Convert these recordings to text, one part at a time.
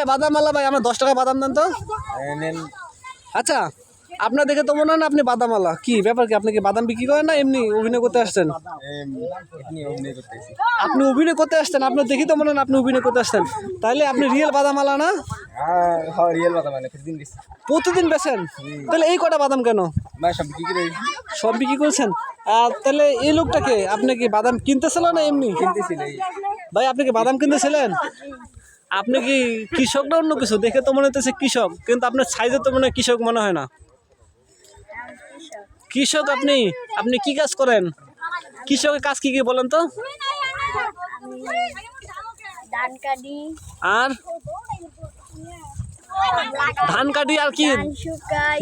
বাদাম মালা ভাই, আমার 10 টাকা বাদাম দেন তো। আচ্ছা, আপনার দেখে তো মনে হয় না আপনি বাদামওয়ালা। কি ব্যাপার, কি আপনি কি বাদাম বিক্রি করেন না এমনি অভিনয় করতে আসছেন? আপনি অভিনয় করতে আসছেন, আপনার দেখি তো মনে হয় না আপনি অভিনয় করতে আসছেন। তাহলে আপনি রিয়েল বাদামওয়ালা না? প্রতিদিন বেচেন? তাহলে এই কটা বাদাম কেন? সব বিক্রি করছেন? তাহলে এই লোকটাকে আপনি কি বাদাম কিনতেছিল না এমনি কিনতেছিল? ভাই আপনি কি বাদাম কিনতেছিলেন? আপনি কি কৃষক না অন্য কিছু? দেখে তো মনে হচ্ছে কৃষক, কিন্তু আপনার সাইজে তো মনে হয় কৃষক মনে হয় না। কৃষক আপনি? আপনি কি কাজ করেন? কৃষকের কাজ কি কি বলেন তো? আর ধান কাটি, আর কি?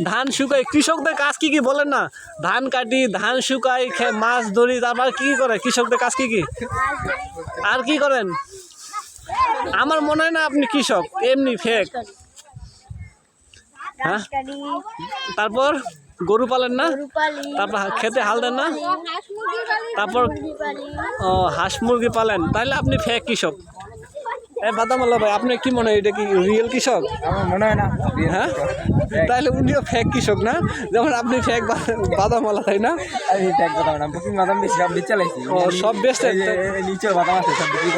ধান শুকাই। কৃষকদের কাজ কি কি বলেন না? ধান কাটি, ধান শুকাই, মাছ ধরি, তারপর কি কি করে কৃষকদের কাজ কি কি? আর কি করেন? আমার মনে হয় না আপনি কৃষক, এমনি ফেক। হ্যাঁ, তারপর গরু পালেন না? তারপর খেতে হাল দেন না? তারপর হাঁস মুরগি পালেন, তাহলে আপনি ফেক কৃষক। বাদামওয়ালা ভাই, আপনি কি মনে হয় এটা কি রিয়েল কৃষক? আমার মনে হয় না। হ্যাঁ, তাহলে উনিও ফেক কৃষক না? যেমন আপনি ফেক বাদামওয়ালা, তাই না? সব বেচছেন?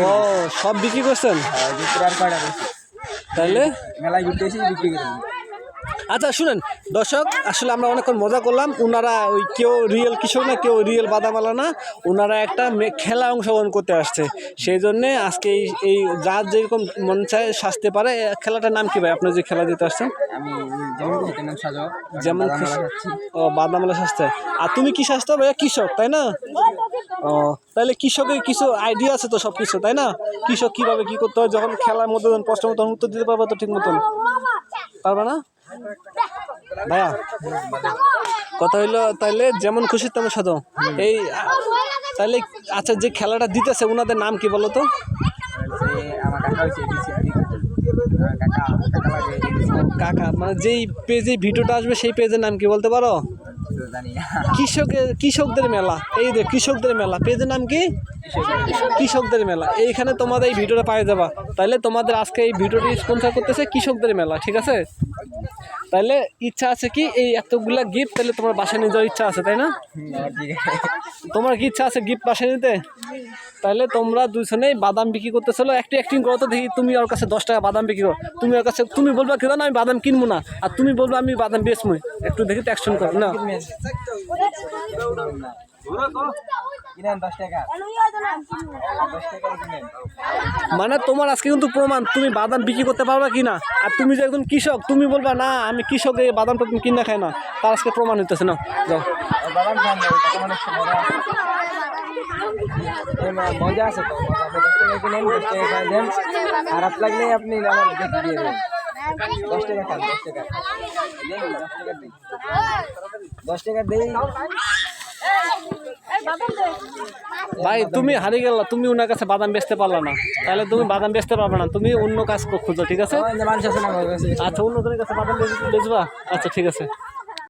ও, সব বিক্রি করছেন? তাহলে মেলায় ঘুরতে এসে বিক্রি করেন। আচ্ছা শুনেন দর্শক, আসলে আমরা অনেকক্ষণ মজা করলাম। ওনারা ওই কেউ রিয়েল কৃষক না, কেউ রিয়েল বাদামওয়ালা না, ওনারা একটা খেলা অংশগ্রহণ করতে আসছে। সেই জন্যে আজকে এই যার যেরকম মন চায় সাজতে পারে। খেলাটার নাম কি ভাই, আপনার যে খেলা দিতে আসছেন? যেমন ও, বাদামওয়ালা সাজতে। আর তুমি কি সাজতে ভাইয়া? কৃষক, তাই না? ও, তাহলে কৃষকের কিছু আইডিয়া আছে তো সব কিছু, তাই না? কৃষক কিভাবে কি করতে হয়, যখন খেলার মধ্যে যখন প্রশ্ন মতন উত্তর দিতে পারবে তো ঠিক মতন, পারবে না ভাইয়া? কথা হইলো তাইলে যেমন খুশি তেমন সাজো। এই তাইলে আচ্ছা, যে খেলাটা দিতেছে ওনাদের নাম কি বলো তো? কাকা, মানে যেই পেজে ভিডিওটা আসবে সেই পেজের নাম কি বলতে পারো? কৃষকদের মেলা। এই যে কৃষকদের মেলা পেজের নাম কি? কৃষকদের মেলা। এইখানে তোমাদের এই ভিডিওটা পাওয়া যাবা। তাহলে তোমাদের আজকে এই ভিডিওটি স্পন্সর করতেছে কৃষকদের মেলা, ঠিক আছে? তাহলে ইচ্ছা আছে কি এই এতগুলা গিফট তাহলে তোমার বাসায় নিয়ে যাওয়ার ইচ্ছা আছে, তাই না? তোমার কি ইচ্ছা আছে গিফট বাসায় নিতে? তাহলে তোমরা দুজনেই বাদাম বিক্রি করতেছিল। একটু অ্যাক্টিং করো তো দেখি। তুমি ওর কাছে 10 টাকা বাদাম বিক্রি করো। তুমি ওর কাছে তুমি বলবা কি জানো, আমি বাদাম কিনবো না, আর তুমি বলবা আমি বাদাম বেচবো। একটু দেখি তো অ্যাকশন করো না। মানে তোমার আজকে কিন্তু প্রমাণ তুমি বাদাম বিক্রি করতে পারবা কিনা। আর তুমি যে একজন কৃষক, তুমি বলবা না আমি কৃষক, এই বাদামটা তুমি কিনা খাই না, তার আজকে প্রমাণ হইতেছে না। যাও, মজা আছে তো, খারাপ লাগলে আপনি 10 টাকা খান, 10 টাকা দেই। ভাই তুমি হারিয়ে গেলা, তুমি ওনার কাছে বাদাম বেচতে পারলা না, তাহলে তুমি বাদাম বেচতে পারবে না। তুমি অন্য কাজ খুঁজো, ঠিক আছে? আচ্ছা, অন্য জনের কাছে বাদাম বেচবা। আচ্ছা ঠিক আছে।